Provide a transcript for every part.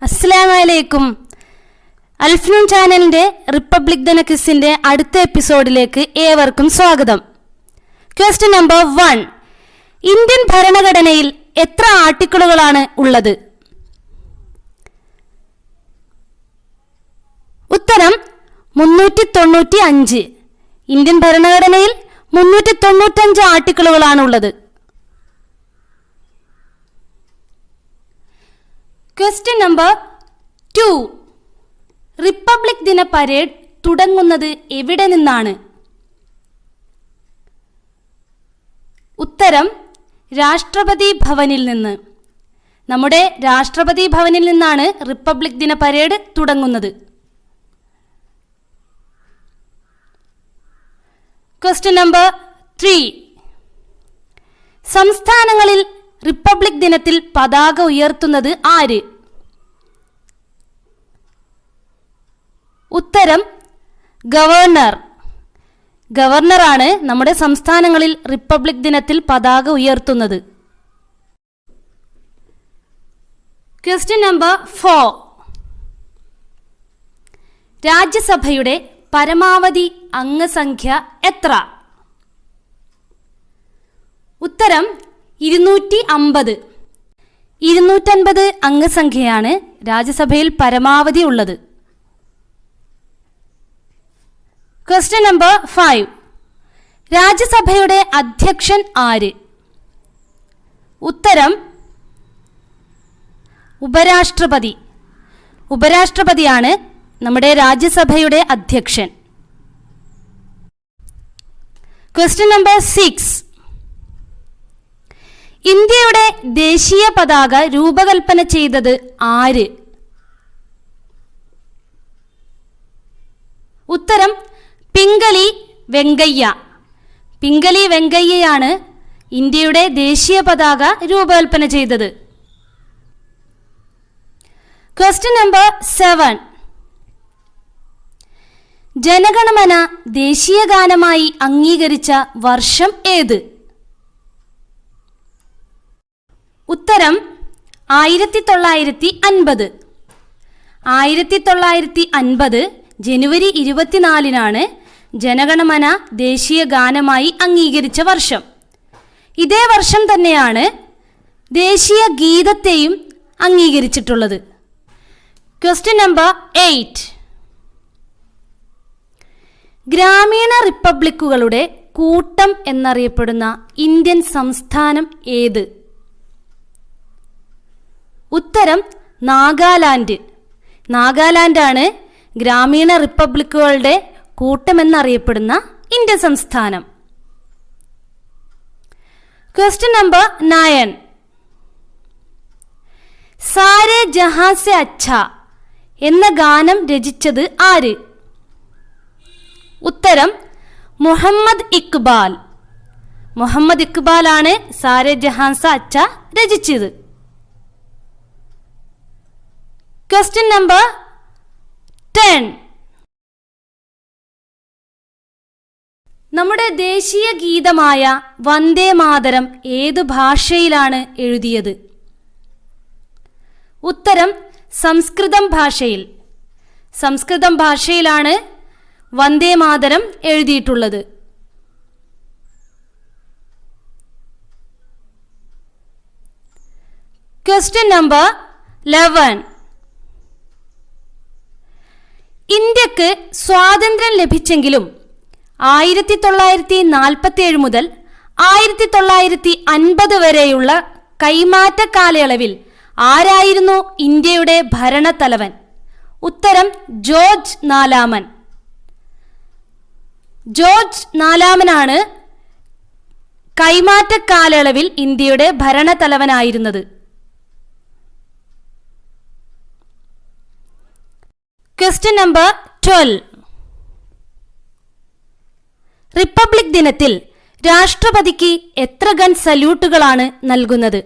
അസ്സലാമലൈക്കും. അൽഫ്നൂൻ ചാനലിൻ്റെ റിപ്പബ്ലിക് ദിന ക്വിസിൻ്റെ അടുത്ത എപ്പിസോഡിലേക്ക് ഏവർക്കും സ്വാഗതം. Question number 1. ഇന്ത്യൻ ഭരണഘടനയിൽ എത്ര ആർട്ടിക്കിളുകളാണ് ഉള്ളത്? ഉത്തരം 395. ഇന്ത്യൻ ഭരണഘടനയിൽ 395 ആർട്ടിക്കിളുകളാണ് ഉള്ളത്. Question number 2. റിപ്പബ്ലിക് ദിന പരേഡ് തുടങ്ങുന്നത് എവിടെ നിന്നാണ്? ഉത്തരം രാഷ്ട്രപതി ഭവനിൽ നിന്ന്. നമ്മുടെ രാഷ്ട്രപതി ഭവനിൽ നിന്നാണ് റിപ്പബ്ലിക് ദിന പരേഡ് തുടങ്ങുന്നത്. Question number 3. സംസ്ഥാനങ്ങളിൽ റിപ്പബ്ലിക് ദിനത്തിൽ പതാക ഉയർത്തുന്നത് ആര്? ഉത്തരം ഗവർണർ. ഗവർണറാണ് നമ്മുടെ സംസ്ഥാനങ്ങളിൽ റിപ്പബ്ലിക് ദിനത്തിൽ പതാക ഉയർത്തുന്നത്. Question number 4. രാജ്യസഭയുടെ പരമാവധി അംഗസംഖ്യ എത്ര? ഉത്തരം 250. 250 അംഗസംഖ്യയാണ് രാജ്യസഭയിൽ പരമാവധി ഉള്ളത്. Question number 5. രാജ്യസഭയുടെ അധ്യക്ഷൻ ആര്? ഉത്തരം ഉപരാഷ്ട്രപതി. ഉപരാഷ്ട്രപതിയാണ് നമ്മുടെ രാജ്യസഭയുടെ അധ്യക്ഷൻ. Question number 6. ഇന്ത്യയുടെ ദേശീയ പതാക രൂപകൽപ്പന ചെയ്തത് ആര്? ഉത്തരം പിംഗലി വെങ്കയ്യ. പിംഗലി വെങ്കയ്യയാണ് ഇന്ത്യയുടെ ദേശീയ പതാക രൂപകൽപ്പന ചെയ്തത്. Question number 7. ജനഗണമന ദേശീയ ഗാനമായി അംഗീകരിച്ച വർഷം ഏത്? ഉത്തരം 1950. 1950 ജനുവരി 24 ജനഗണമന ദേശീയ ഗാനമായി അംഗീകരിച്ച വർഷം. ഇതേ വർഷം തന്നെയാണ് ദേശീയ ഗീതത്തെയും അംഗീകരിച്ചിട്ടുള്ളത്. Question number 8. ഗ്രാമീണ റിപ്പബ്ലിക്കുകളുടെ കൂട്ടം എന്നറിയപ്പെടുന്ന ഇന്ത്യൻ സംസ്ഥാനം ഏത്? ഉത്തരം നാഗാലാൻഡ്. നാഗാലാൻഡാണ് ഗ്രാമീണ റിപ്പബ്ലിക്കുകളുടെ കൂട്ടമെന്നറിയപ്പെടുന്ന ഇന്ത്യൻ സംസ്ഥാനം. Question number 9. സാരേ ജഹാ സെ അച്ഛാ എന്ന ഗാനം രചിച്ചത് ആര്? ഉത്തരം മുഹമ്മദ് ഇക്ബാൽ. മുഹമ്മദ് ഇക്ബാലാണ് സാരേ ജഹാ സെ അച്ഛാ രചിച്ചത്. Question number 10. നമ്മുടെ ദേശീയ ഗീതമായ വന്ദേ മാതരം ഏതു ഭാഷയിലാണ് എഴുതിയത്? ഉത്തരം സംസ്കൃതം ഭാഷയിൽ. സംസ്കൃതം ഭാഷയിലാണ് വന്ദേ മാതരം എഴുതിയിട്ടുള്ളത്. Question number 11. ഇന്ത്യക്ക് സ്വാതന്ത്ര്യം ലഭിച്ചെങ്കിലും 1947 മുതൽ 1950 വരെയുള്ള കൈമാറ്റ കാലയളവിൽ ആരായിരുന്നു ഇന്ത്യയുടെ ഭരണത്തലവൻ? ഉത്തരം ജോർജ് നാലാമൻ. ജോർജ് നാലാമനാണ് കൈമാറ്റ കാലയളവിൽ ഇന്ത്യയുടെ ഭരണത്തലവനായിരുന്നത്. Question number 12. റിപ്പബ്ലിക് ദിനത്തിൽ രാഷ്ട്രപതിക്ക് എത്ര ഗൺ സല്യൂട്ടുകളാണ് നൽകുന്നത്?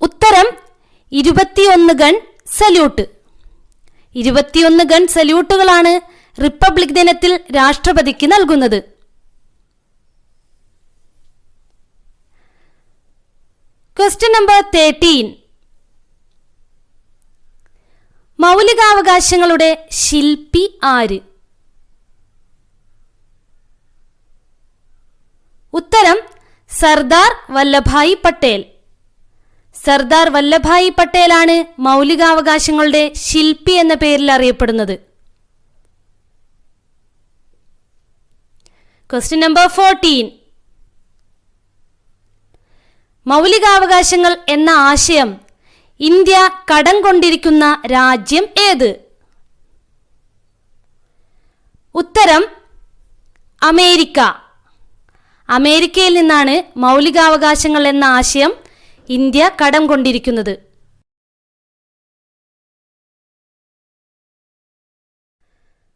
ഉത്തരം 21 ഗൺ സല്യൂട്ട്. 21 ഗൺ സല്യൂട്ടുകളാണ് റിപ്പബ്ലിക് ദിനത്തിൽ രാഷ്ട്രപതിക്ക് നൽകുന്നത്. Question number 13. മൗലികാവകാശങ്ങളുടെ ശില്പി ആര്? ഉത്തരം സർദാർ വല്ലഭായി പട്ടേൽ. സർദാർ വല്ലഭായി പട്ടേലാണ് മൗലികാവകാശങ്ങളുടെ ശില്പി എന്ന പേരിൽ അറിയപ്പെടുന്നത്. Question number 14. മൗലികാവകാശങ്ങൾ എന്ന ആശയം ഇന്ത്യ കടം കൊണ്ടിരിക്കുന്ന രാജ്യം ഏത്? ഉത്തരം അമേരിക്ക. അമേരിക്കയിൽ നിന്നാണ് മൗലികാവകാശങ്ങൾ എന്ന ആശയം ഇന്ത്യ കടം കൊണ്ടിരിക്കുന്നത്.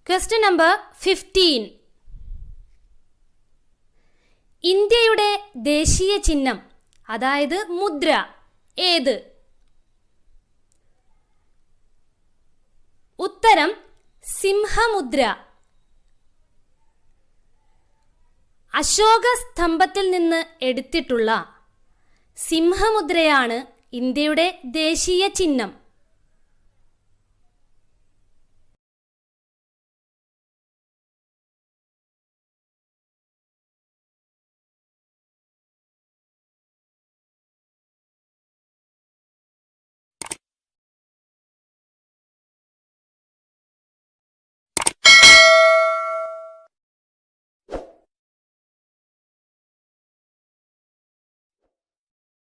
Question number 15. ഇന്ത്യയുടെ ദേശീയ ചിഹ്നം അതായത് മുദ്ര ഏത്? ഉത്തരം സിംഹമുദ്ര. അശോക സ്തംഭത്തിൽ നിന്ന് എടുത്തിട്ടുള്ള സിംഹമുദ്രയാണ് ഇന്ത്യയുടെ ദേശീയ ചിഹ്നം.